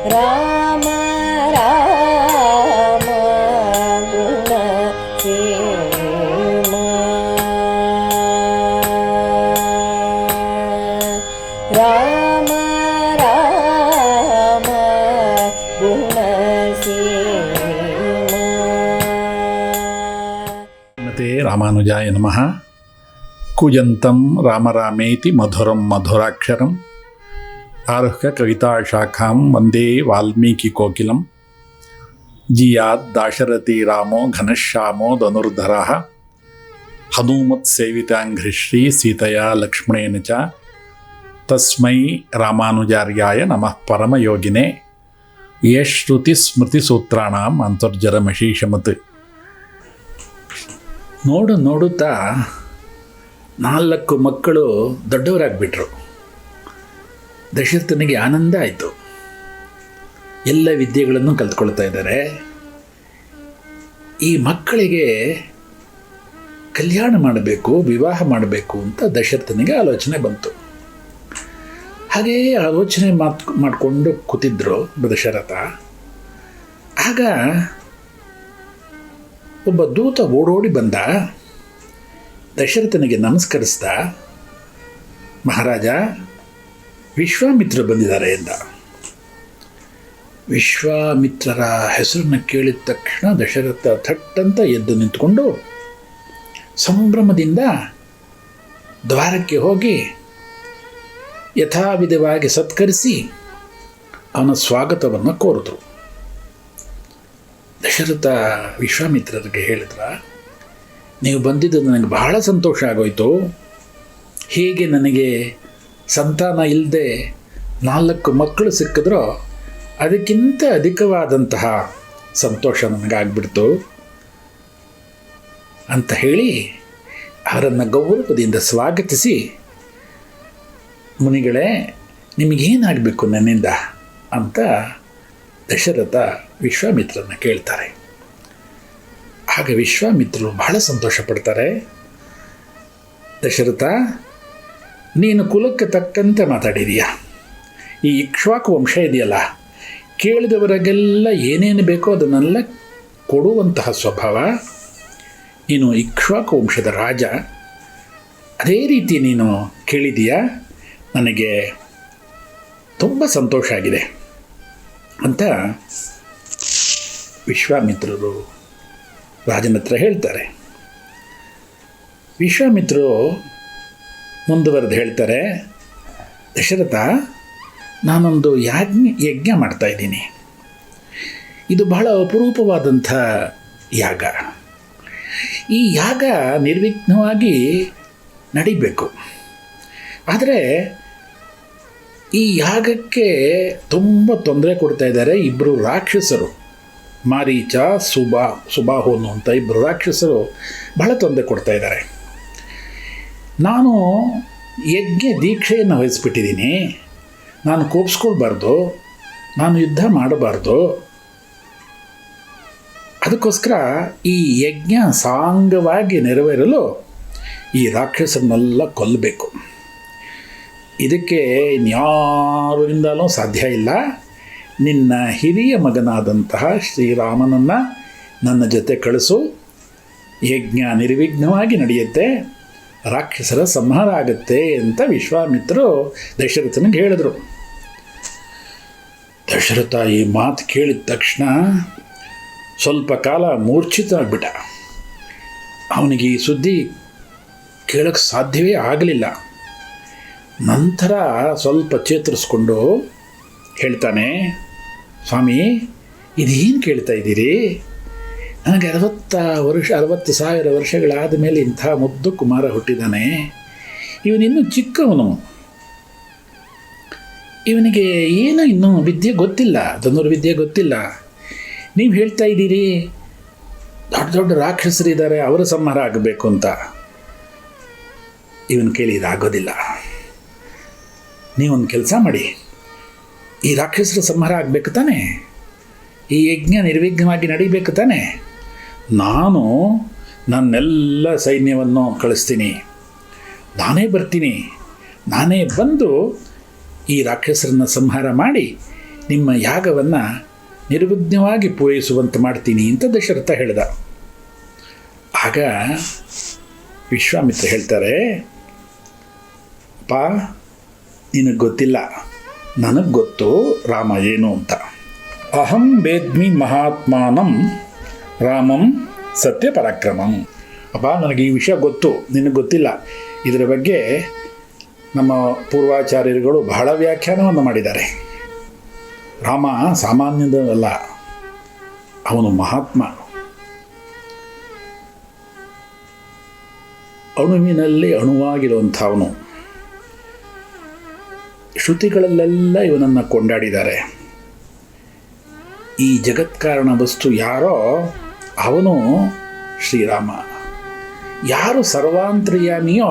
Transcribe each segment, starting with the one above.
ರಾಮ ರಾಮ ಗುಣ ಸೇಮ ರಾಮ ರಾಮ ಗುಣ ಸೇಮ. ಶ್ರೀಮತೆ ರಾಮಾನುಜಾಯ ನಮಃ. ಕೂಜಂತಂ ರಾಮರಾಮೇತಿ ಮಧುರಂ ಮಧುರಾಕ್ಷರಂ ಆರುಹ್ಯ ಕವಿತಾಶಾಖಾಂ ವಂದೇ ವಾಲ್ಮೀಕಿಕೋಕಿಲಂ. ಜಿಯಾತ್ ದಾಶರಥಿ ರಾಮೋ ಘನಶ್ಯಾಮೋ ಧನುರ್ಧರಃ ಹನುಮತ್ಸೇವಿತಾಂಘ್ರಿಶ್ರೀ ಸೀತೆಯಾ ಲಕ್ಷ್ಮಣೇನ ಚ ತಸ್ಮೈ ರಾಮಾನುಜಾರ್ಯಾಯ ನಮಃ ಪರಮಯೋಗಿನೇ. ಯಶ್ರುತಿಸ್ಮೃತಿಸೂತ್ರಾಣಾಂ ಅಂತರ್ಜರಮಶೀಷಮತ್. ನೋಡುತ್ತಾ 4 ಮಕ್ಕಳು ದೊಡ್ಡವರಾಗ್ಬಿಟ್ರು. ದಶರಥನಿಗೆ ಆನಂದ ಆಯಿತು. ಎಲ್ಲ ವಿದ್ಯೆಗಳನ್ನು ಕಲ್ತ್ಕೊಳ್ತಾ ಇದ್ದಾರೆ. ಈ ಮಕ್ಕಳಿಗೆ ಕಲ್ಯಾಣ ಮಾಡಬೇಕು, ವಿವಾಹ ಮಾಡಬೇಕು ಅಂತ ದಶರಥನಿಗೆ ಆಲೋಚನೆ ಬಂತು. ಹಾಗೇ ಆಲೋಚನೆ ಮಾಡಿಕೊಂಡು ಕೂತಿದ್ರು ದಶರಥ. ಆಗ ಒಬ್ಬ ದೂತ ಓಡೋಡಿ ಬಂದ. ದಶರಥನಿಗೆ ನಮಸ್ಕರಿಸ್ದ. ಮಹಾರಾಜ, ವಿಶ್ವಾಮಿತ್ರರು ಬಂದಿದ್ದಾರೆ ಎಂದ. ವಿಶ್ವಾಮಿತ್ರರ ಹೆಸರನ್ನು ಕೇಳಿದ ತಕ್ಷಣ ದಶರಥ ಥಟ್ಟಂತ ಎದ್ದು ನಿಂತುಕೊಂಡು ಸಂಭ್ರಮದಿಂದ ದ್ವಾರಕ್ಕೆ ಹೋಗಿ ಯಥಾವಿಧವಾಗಿ ಸತ್ಕರಿಸಿ ಅವನ ಸ್ವಾಗತವನ್ನು ಕೋರಿದ್ರು. ದಶರಥ ವಿಶ್ವಾಮಿತ್ರರಿಗೆ ಹೇಳಿದ್ರ, ನೀವು ಬಂದಿದ್ದು ನನಗೆ ಬಹಳ ಸಂತೋಷ ಆಗೋಯ್ತು. ಹೇಗೆ ನನಗೆ ಸಂತಾನ ಇಲ್ಲದೆ 4 ಮಕ್ಕಳು ಸಿಕ್ಕಿದ್ರೋ ಅದಕ್ಕಿಂತ ಅಧಿಕವಾದಂತಹ ಸಂತೋಷ ನನಗಾಗ್ಬಿಡ್ತು ಅಂತ ಹೇಳಿ ಅವರನ್ನು ಗೌರವದಿಂದ ಸ್ವಾಗತಿಸಿ, ಮುನಿಗಳೇ ನಿಮಗೇನಾಗಬೇಕು ನನ್ನಿಂದ ಅಂತ ದಶರಥ ವಿಶ್ವಾಮಿತ್ರರನ್ನ ಕೇಳ್ತಾರೆ. ಆಗ ವಿಶ್ವಾಮಿತ್ರರು ಬಹಳ ಸಂತೋಷ ಪಡ್ತಾರೆ. ದಶರಥ, ನೀನು ಕುಲಕ್ಕೆ ತಕ್ಕಂತೆ ಮಾತಾಡಿದೀಯ. ಈ ಇಕ್ಷ್ವಾಕು ವಂಶ ಇದೆಯಲ್ಲ, ಕೇಳಿದವರಿಗೆಲ್ಲ ಏನೇನು ಬೇಕೋ ಅದನ್ನೆಲ್ಲ ಕೊಡುವಂತಹ ಸ್ವಭಾವ. ನೀನು ಇಕ್ಷ್ವಾಕು ವಂಶದ ರಾಜ, ಅದೇ ರೀತಿ ನೀನು ಕೇಳಿದೀಯ. ನನಗೆ ತುಂಬ ಸಂತೋಷ ಆಗಿದೆ ಅಂತ ವಿಶ್ವಾಮಿತ್ರರು ರಾಜನ ಹತ್ರ ಹೇಳ್ತಾರೆ. ವಿಶ್ವಾಮಿತ್ರರು ಮುಂದುವರೆದು ಹೇಳ್ತಾರೆ, ದಶರಥ, ನಾನೊಂದು ಯಜ್ಞ ಮಾಡ್ತಾಯಿದ್ದೀನಿ. ಇದು ಬಹಳ ಅಪರೂಪವಾದಂಥ ಯಾಗ. ಈ ಯಾಗ ನಿರ್ವಿಘ್ನವಾಗಿ ನಡಿಬೇಕು. ಆದರೆ ಈ ಯಾಗಕ್ಕೆ ತುಂಬ ತೊಂದರೆ ಕೊಡ್ತಾ ಇದ್ದಾರೆ 2 ರಾಕ್ಷಸರು. ಮಾರೀಚ, ಸುಬಾಹು ಅನ್ನುವಂಥ 2 ರಾಕ್ಷಸರು ಬಹಳ ತೊಂದರೆ ಕೊಡ್ತಾ ಇದ್ದಾರೆ. ನಾನು ಯಜ್ಞ ದೀಕ್ಷೆಯನ್ನು ವಹಿಸ್ಬಿಟ್ಟಿದ್ದೀನಿ. ನಾನು ಕೋಪಿಸ್ಕೊಳ್ಬಾರ್ದು, ನಾನು ಯುದ್ಧ ಮಾಡಬಾರ್ದು. ಅದಕ್ಕೋಸ್ಕರ ಈ ಯಜ್ಞ ಸಾಂಗವಾಗಿ ನೆರವೇರಲು ಈ ರಾಕ್ಷಸರನ್ನೆಲ್ಲ ಕೊಲ್ಲಬೇಕು. ಇದಕ್ಕೆ ಇನ್ಯಾರಿಂದಲೂ ಸಾಧ್ಯ ಇಲ್ಲ. ನಿನ್ನ ಹಿರಿಯ ಮಗನಾದಂತಹ ಶ್ರೀರಾಮನನ್ನು ನನ್ನ ಜೊತೆ ಕಳಿಸು. ಯಜ್ಞ ನಿರ್ವಿಘ್ನವಾಗಿ ನಡೆಯುತ್ತೆ, ರಾಕ್ಷಸರ ಸಂಹಾರ ಆಗುತ್ತೆ ಅಂತ ವಿಶ್ವಾಮಿತ್ರರು ದಶರಥನಿಗೆ ಹೇಳಿದರು. ದಶರಥ ಈ ಮಾತು ಕೇಳಿದ ತಕ್ಷಣ ಸ್ವಲ್ಪ ಕಾಲ ಮೂರ್ಛಿತ ಆಗಿಬಿಟ್ಟ. ಅವನಿಗೆ ಈ ಸುದ್ದಿ ಕೇಳೋಕ್ಕೆ ಸಾಧ್ಯವೇ ಆಗಲಿಲ್ಲ. ನಂತರ ಸ್ವಲ್ಪ ಚೇತರಿಸ್ಕೊಂಡು ಹೇಳ್ತಾನೆ, ಸ್ವಾಮಿ, ಇದೇನು ಕೇಳ್ತಾ ಇದ್ದೀರಿ? ನನಗೆ 60,000 ವರ್ಷಗಳಾದ ಮೇಲೆ ಇಂಥ ಮುದ್ದು ಕುಮಾರ ಹುಟ್ಟಿದ್ದಾನೆ. ಇವನಿನ್ನೂ ಚಿಕ್ಕವನು. ಇವನಿಗೆ ಏನೋ ಇನ್ನೂ ವಿದ್ಯೆ ಗೊತ್ತಿಲ್ಲ, ಧನುರ್ವಿದ್ಯೆ ಗೊತ್ತಿಲ್ಲ. ನೀವು ಹೇಳ್ತಾ ಇದ್ದೀರಿ ದೊಡ್ಡ ದೊಡ್ಡ ರಾಕ್ಷಸರಿದ್ದಾರೆ, ಅವರ ಸಂಹಾರ ಆಗಬೇಕು ಅಂತ. ಇವನು ಕೇಳಿ ಇದಾಗೋದಿಲ್ಲ. ನೀವೊಂದು ಕೆಲಸ ಮಾಡಿ, ಈ ರಾಕ್ಷಸರ ಸಂಹಾರ ಆಗಬೇಕು ತಾನೆ, ಈ ಯಜ್ಞ ನಿರ್ವಿಘ್ನವಾಗಿ ನಡೀಬೇಕು ತಾನೆ. ನಾನು ನನ್ನೆಲ್ಲ ಸೈನ್ಯವನ್ನು ಕಳಿಸ್ತೀನಿ, ನಾನೇ ಬರ್ತೀನಿ. ನಾನೇ ಬಂದು ಈ ರಾಕ್ಷಸರನ್ನು ಸಂಹಾರ ಮಾಡಿ ನಿಮ್ಮ ಯಾಗವನ್ನು ನಿರ್ವಿಘ್ನವಾಗಿ ಪೂರೈಸುವಂತೆ ಮಾಡ್ತೀನಿ ಅಂತ ದಶರಥ ಹೇಳ್ದ. ಆಗ ವಿಶ್ವಾಮಿತ್ರ ಹೇಳ್ತಾರೆ, ಅಪ್ಪ ನಿನಗೆ ಗೊತ್ತಿಲ್ಲ, ನನಗೆ ಗೊತ್ತು ರಾಮ ಏನು ಅಂತ. ಅಹಂ ವೇದ್ಮಿ ಮಹಾತ್ಮಾನಂ ರಾಮಂ ಸತ್ಯ ಪರಾಕ್ರಮಂ. ಅಪ್ಪ ನನಗೆ ಈ ವಿಷಯ ಗೊತ್ತು, ನಿನಗೆ ಗೊತ್ತಿಲ್ಲ. ಇದರ ಬಗ್ಗೆ ನಮ್ಮ ಪೂರ್ವಾಚಾರ್ಯರುಗಳು ಬಹಳ ವ್ಯಾಖ್ಯಾನವನ್ನು ಮಾಡಿದ್ದಾರೆ. ರಾಮ ಸಾಮಾನ್ಯದಲ್ಲ, ಅವನು ಮಹಾತ್ಮ. ಅಣುವಿನಲ್ಲಿ ಅಣುವಾಗಿರುವಂಥವನು. ಶ್ರುತಿಗಳಲ್ಲೆಲ್ಲ ಇವನನ್ನು ಕೊಂಡಾಡಿದ್ದಾರೆ. ಈ ಜಗತ್ಕಾರಣ ವಸ್ತು ಯಾರೋ ಅವನು ಶ್ರೀರಾಮ. ಯಾರು ಸರ್ವಾಂತರ್ಯಾಮಿಯೋ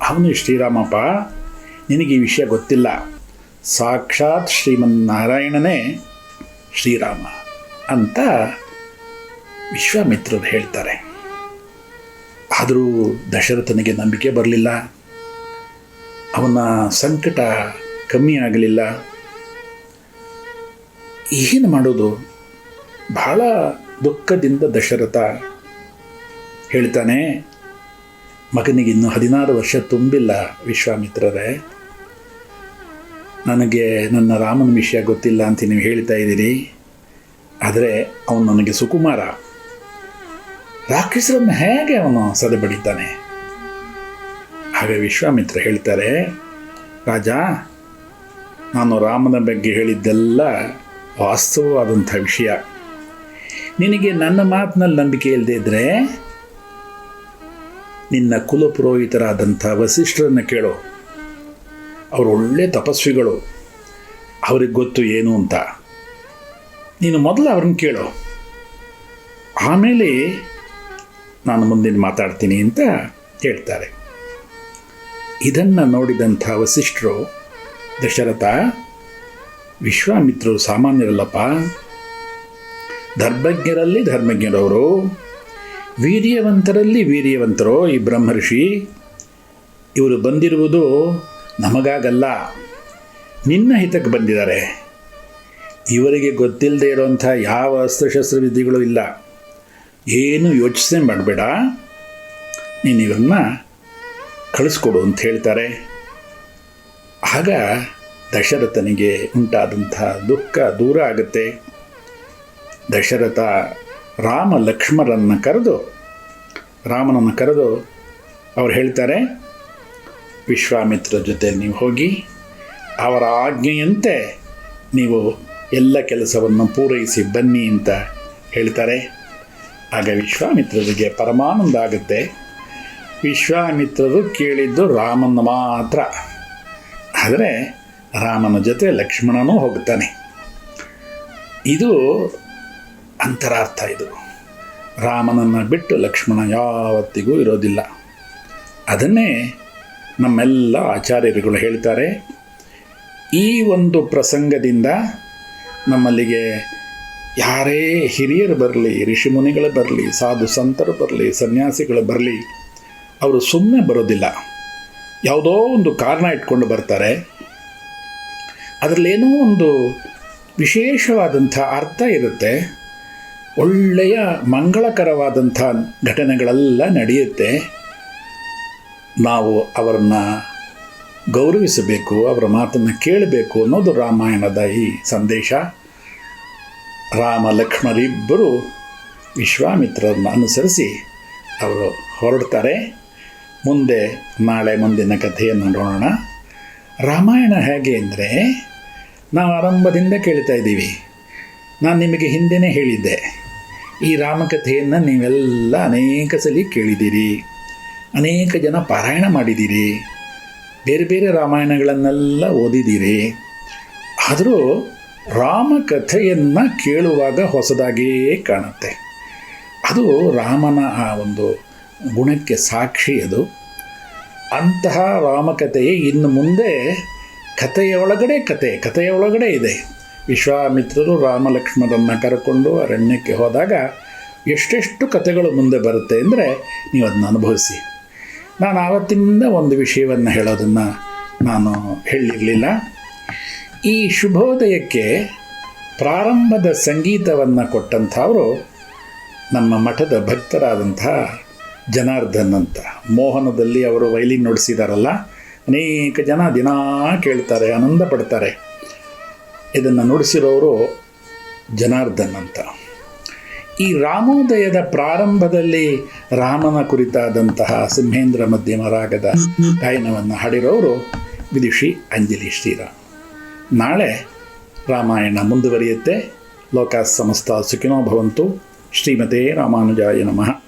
ಅವನು ಶ್ರೀರಾಮಪ್ಪ. ನಿನಗೆ ಈ ವಿಷಯ ಗೊತ್ತಿಲ್ಲ. ಸಾಕ್ಷಾತ್ ಶ್ರೀಮನ್ನಾರಾಯಣನೇ ಶ್ರೀರಾಮ ಅಂತ ವಿಶ್ವಾಮಿತ್ರರು ಹೇಳ್ತಾರೆ. ಆದರೂ ದಶರಥನಿಗೆ ನಂಬಿಕೆ ಬರಲಿಲ್ಲ. ಅವನ ಸಂಕಟ ಕಮ್ಮಿ ಆಗಲಿಲ್ಲ. ಏನು ಮಾಡೋದು? ಬಹಳ ದುಃಖದಿಂದ ದಶರಥ ಹೇಳ್ತಾನೆ, ಮಗನಿಗೆ ಇನ್ನೂ 16 ವರ್ಷ ತುಂಬಿಲ್ಲ ವಿಶ್ವಾಮಿತ್ರರೇ. ನನಗೆ ನನ್ನ ರಾಮನ ವಿಷಯ ಗೊತ್ತಿಲ್ಲ ಅಂತ ನೀವು ಹೇಳ್ತಾ ಇದ್ದೀರಿ. ಆದರೆ ಅವನು ನನಗೆ ಸುಕುಮಾರ. ರಾಕ್ಷಸರನ್ನು ಹೇಗೆ ಅವನು ಸದೆಬಡಿತಾನೆ? ಹಾಗೆ ವಿಶ್ವಾಮಿತ್ರ ಹೇಳ್ತಾರೆ, ರಾಜ, ನಾನು ರಾಮನ ಬಗ್ಗೆ ಹೇಳಿದ್ದೆಲ್ಲ ವಾಸ್ತವವಾದಂಥ ವಿಷಯ. ನಿನಗೆ ನನ್ನ ಮಾತಿನಲ್ಲಿ ನಂಬಿಕೆ ಇಲ್ಲದೇ ಇದ್ದರೆ ನಿನ್ನ ಕುಲಪುರೋಹಿತರಾದಂಥ ವಸಿಷ್ಠರನ್ನು ಕೇಳು. ಅವರು ಒಳ್ಳೆ ತಪಸ್ವಿಗಳು, ಅವ್ರಿಗೆ ಗೊತ್ತು ಏನು ಅಂತ. ನೀನು ಮೊದಲು ಅವ್ರನ್ನ ಕೇಳು, ಆಮೇಲೆ ನಾನು ಮುಂದಿನ ಮಾತಾಡ್ತೀನಿ ಅಂತ ಹೇಳ್ತಾರೆ. ಇದನ್ನು ನೋಡಿದಂಥ ವಸಿಷ್ಠರು, ದಶರಥ, ವಿಶ್ವಾಮಿತ್ರರು ಸಾಮಾನ್ಯರಲ್ಲಪ್ಪ, ಧರ್ಮಜ್ಞರಲ್ಲಿ ಧರ್ಮಜ್ಞರವರು, ವೀರ್ಯವಂತರಲ್ಲಿ ವೀರ್ಯವಂತರು ಈ ಬ್ರಹ್ಮರ್ಷಿ. ಇವರು ಬಂದಿರುವುದು ನಮಗಾಗಲ್ಲ, ನಿನ್ನ ಹಿತಕ್ಕೆ ಬಂದಿದ್ದಾರೆ. ಇವರಿಗೆ ಗೊತ್ತಿಲ್ಲದೆ ಇರೋಂಥ ಯಾವ ಅಸ್ತ್ರಶಸ್ತ್ರ ವಿದ್ಯೆಗಳು ಇಲ್ಲ. ಏನು ಯೋಚನೆ ಮಾಡಬೇಡ, ನೀನು ಇವರನ್ನ ಕಳಿಸ್ಕೊಡು ಅಂತ ಹೇಳ್ತಾರೆ. ಆಗ ದಶರಥನಿಗೆ ಉಂಟಾದಂಥ ದುಃಖ ದೂರ ಆಗುತ್ತೆ. ದಶರಥ ರಾಮನನ್ನು ಕರೆದು ಅವ್ರು ಹೇಳ್ತಾರೆ, ವಿಶ್ವಾಮಿತ್ರ ಜೊತೆ ನೀವು ಹೋಗಿ ಅವರ ಆಜ್ಞೆಯಂತೆ ನೀವು ಎಲ್ಲ ಕೆಲಸವನ್ನು ಪೂರೈಸಿ ಬನ್ನಿ ಅಂತ ಹೇಳ್ತಾರೆ. ಆಗ ವಿಶ್ವಾಮಿತ್ರರಿಗೆ ಪರಮಾನಂದ ಆಗುತ್ತೆ. ವಿಶ್ವಾಮಿತ್ರರು ಕೇಳಿದ್ದು ರಾಮನ ಮಾತ್ರ, ಆದರೆ ರಾಮನ ಜೊತೆ ಲಕ್ಷ್ಮಣನೂ ಹೋಗ್ತಾನೆ. ಇದು ಅಂತರಾರ್ಥ. ಇದು ರಾಮನನ್ನು ಬಿಟ್ಟು ಲಕ್ಷ್ಮಣ ಯಾವತ್ತಿಗೂ ಇರೋದಿಲ್ಲ. ಅದನ್ನೇ ನಮ್ಮೆಲ್ಲ ಆಚಾರ್ಯರುಗಳು ಹೇಳ್ತಾರೆ. ಈ ಒಂದು ಪ್ರಸಂಗದಿಂದ ನಮ್ಮಲ್ಲಿಗೆ ಯಾರೇ ಹಿರಿಯರು ಬರಲಿ, ಋಷಿಮುನಿಗಳು ಬರಲಿ, ಸಾಧು ಸಂತರು ಬರಲಿ, ಸನ್ಯಾಸಿಗಳು ಬರಲಿ, ಅವರು ಸುಮ್ಮನೆ ಬರೋದಿಲ್ಲ. ಯಾವುದೋ ಒಂದು ಕಾರಣ ಇಟ್ಕೊಂಡು ಬರ್ತಾರೆ. ಅದರಲ್ಲೇನೋ ಒಂದು ವಿಶೇಷವಾದಂಥ ಅರ್ಥ ಇರುತ್ತೆ. ಒಳ್ಳೆಯ ಮಂಗಳಕರವಾದಂಥ ಘಟನೆಗಳೆಲ್ಲ ನಡೆಯುತ್ತೆ. ನಾವು ಅವರನ್ನು ಗೌರವಿಸಬೇಕು, ಅವರ ಮಾತನ್ನು ಕೇಳಬೇಕು ಅನ್ನೋದು ರಾಮಾಯಣದ ಈ ಸಂದೇಶ. ರಾಮ ಲಕ್ಷ್ಮಣರಿಬ್ಬರು ವಿಶ್ವಾಮಿತ್ರರನ್ನು ಅನುಸರಿಸಿ ಅವರು ಹೊರಡ್ತಾರೆ. ಮುಂದಿನ ಕಥೆಯನ್ನು ನೋಡೋಣ. ರಾಮಾಯಣ ಹೇಗೆ ಅಂದರೆ, ನಾವು ಆರಂಭದಿಂದ ಕೇಳ್ತಾ ಇದ್ದೀವಿ. ನಾನು ನಿಮಗೆ ಹಿಂದೆಯೇ ಹೇಳಿದ್ದೆ, ಈ ರಾಮಕಥೆಯನ್ನು ನೀವೆಲ್ಲ ಅನೇಕ ಸಲ ಕೇಳಿದ್ದೀರಿ, ಅನೇಕ ಜನ ಪಾರಾಯಣ ಮಾಡಿದ್ದೀರಿ, ಬೇರೆ ಬೇರೆ ರಾಮಾಯಣಗಳನ್ನೆಲ್ಲ ಓದಿದ್ದೀರಿ. ಆದರೂ ರಾಮಕಥೆಯನ್ನು ಕೇಳುವಾಗ ಹೊಸದಾಗಿಯೇ ಕಾಣುತ್ತೆ. ಅದು ರಾಮನ ಆ ಒಂದು ಗುಣಕ್ಕೆ ಸಾಕ್ಷಿ. ಅದು ಅಂತಹ ರಾಮಕಥೆಯೇ ಇನ್ನು ಮುಂದೆ ಕಥೆಯ ಒಳಗಡೆ ಇದೆ. ವಿಶ್ವಾಮಿತ್ರರು ರಾಮ ಲಕ್ಷ್ಮಣರನ್ನು ಕರ್ಕೊಂಡು ಅರಣ್ಯಕ್ಕೆ ಹೋದಾಗ ಎಷ್ಟೆಷ್ಟು ಕಥೆಗಳು ಮುಂದೆ ಬರುತ್ತೆ ಅಂದರೆ ನೀವು ಅದನ್ನು ಅನುಭವಿಸಿ. ನಾನು ಆವತ್ತಿನಿಂದ ಒಂದು ವಿಷಯವನ್ನು ಹೇಳೋದನ್ನು ನಾನು ಹೇಳಿರಲಿಲ್ಲ. ಈ ಶುಭೋದಯಕ್ಕೆ ಪ್ರಾರಂಭದ ಸಂಗೀತವನ್ನು ಕೊಟ್ಟಂಥವರು ನಮ್ಮ ಮಠದ ಭಕ್ತರಾದಂಥ ಜನಾರ್ದನ್ ಅಂತ. ಮೋಹನದಲ್ಲಿ ಅವರು ವೈಲಿನ್ ನುಡಿಸಿದಾರಲ್ಲ, ಅನೇಕ ಜನ ದಿನಾ ಕೇಳ್ತಾರೆ, ಆನಂದ ಪಡ್ತಾರೆ. ಇದನ್ನು ನುಡಿಸಿರೋರು ಜನಾರ್ದನ್ ಅಂತ. ಈ ರಾಮೋದಯದ ಪ್ರಾರಂಭದಲ್ಲಿ ರಾಮನ ಕುರಿತಾದಂತಹ ಸಿಂಹೇಂದ್ರ ಮಧ್ಯಮ ರಾಗದ ಗಾಯನವನ್ನು ಹಾಡಿರೋರು ವಿದುಷಿ ಅಂಜಲಿ ಶ್ರೀರಾಮ್. ನಾಳೆ ರಾಮಾಯಣ ಮುಂದುವರಿಯುತ್ತೆ. ಲೋಕ ಸಮಸ್ತ ಸುಖಿನೋ ಭವಂತು. ಶ್ರೀಮತೆ ರಾಮಾನುಜಾಯ ನಮಃ.